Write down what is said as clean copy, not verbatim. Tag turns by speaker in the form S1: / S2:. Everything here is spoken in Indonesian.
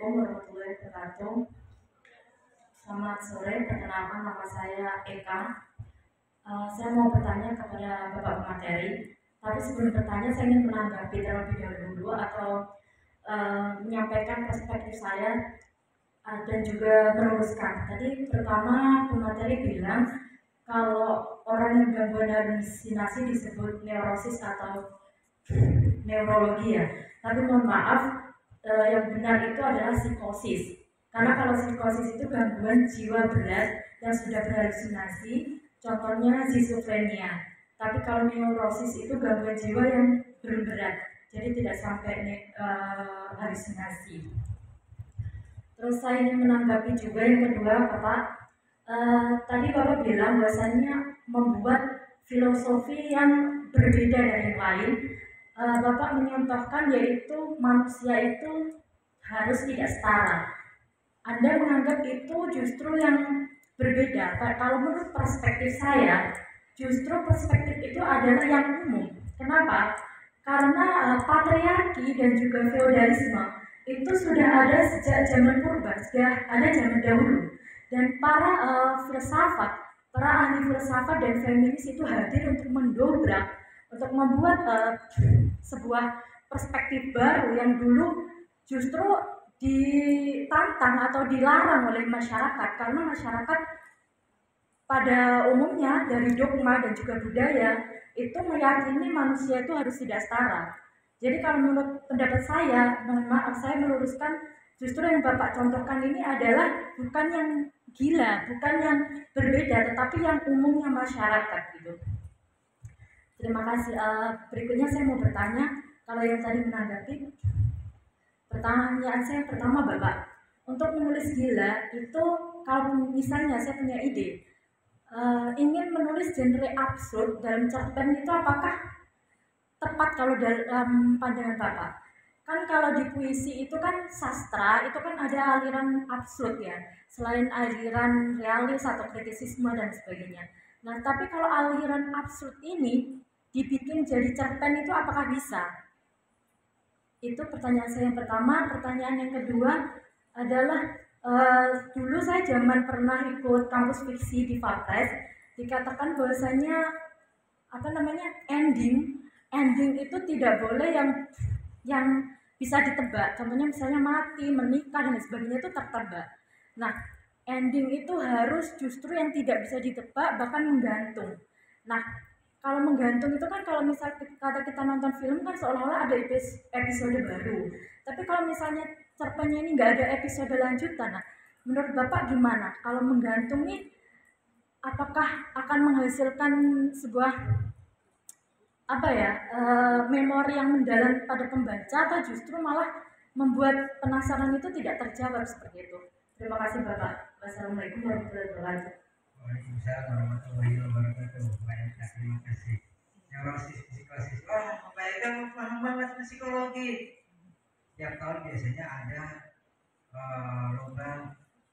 S1: Assalamualaikum warahmatullahi wabarakatuh. Selamat sore, perkenalkan nama saya Eka. Saya mau bertanya kepada Bapak pemateri. Tapi sebelum bertanya, saya ingin menanggapi terlebih dahulu atau menyampaikan perspektif saya dan juga meluruskan. Tadi pertama pemateri bilang kalau orang yang gangguan halusinasi disebut neurosis atau neurologi ya. Tapi mohon maaf, yang benar itu adalah psikosis. Karena kalau psikosis itu gangguan jiwa berat yang sudah berhalusinasi, contohnya schizophrenia. Tapi kalau neurosis itu gangguan jiwa yang belum berat, jadi tidak sampai halusinasi. Terus saya ingin menanggapi juga yang kedua, Bapak. Tadi Bapak bilang bahwasanya membuat filosofi yang berbeda dari yang lain. Bapak menyontohkan yaitu manusia itu harus tidak setara. Anda menganggap itu justru yang berbeda. Kalau menurut perspektif saya, justru perspektif itu adalah yang umum. Kenapa? Karena patriarki dan juga feodalisme itu sudah ada sejak zaman purba, sudah ada zaman dahulu. Dan para filsafat, para ahli filsafat dan feminis itu hadir untuk mendobrak, untuk membuat sebuah perspektif baru yang dulu justru ditantang atau dilarang oleh masyarakat, karena masyarakat pada umumnya dari dogma dan juga budaya itu meyakini manusia itu harus tidak setara. Jadi kalau menurut pendapat saya, mohon maaf saya meluruskan, justru yang Bapak contohkan ini adalah bukan yang gila, bukan yang berbeda, tetapi yang umumnya masyarakat gitu. Terima kasih. Berikutnya saya mau bertanya, kalau yang tadi menanggapi, pertanyaan saya pertama Bapak, untuk menulis gila itu kalau misalnya saya punya ide, ingin menulis genre absurd dalam cerpen itu apakah tepat kalau dalam pandangan Bapak? Kan kalau di puisi itu kan sastra, itu kan ada aliran absurd ya, selain aliran realis atau kritisisme dan sebagainya. Nah, tapi kalau aliran absurd ini dibikin jadi cerpen itu apakah bisa? Itu pertanyaan saya yang pertama. Pertanyaan yang kedua adalah dulu saya zaman pernah ikut kampus fiksi di Fapres, dikatakan bahwasanya ending itu tidak boleh yang bisa ditebak. Contohnya misalnya mati, menikah dan sebagainya itu tertebak. Nah, ending itu harus justru yang tidak bisa ditebak, bahkan menggantung. Nah, kalau menggantung itu kan kalau misal kata kita nonton film kan seolah-olah ada episode baru. Tapi kalau misalnya cerpennya ini nggak ada episode lanjutan, nah menurut Bapak gimana? Kalau menggantung nih, apakah akan menghasilkan sebuah memori yang mendalam pada pembaca atau justru malah membuat penasaran itu tidak terjawab seperti itu? Terima kasih Bapak. Wassalamualaikum warahmatullahi wabarakatuh.
S2: Waalaikumsalam warahmatullahi wabarakatuh. Baik, terima kasih. Neurosis, psikosis. Oh, baik, kamu paham banget psikologi. Tiap tahun biasanya ada lomba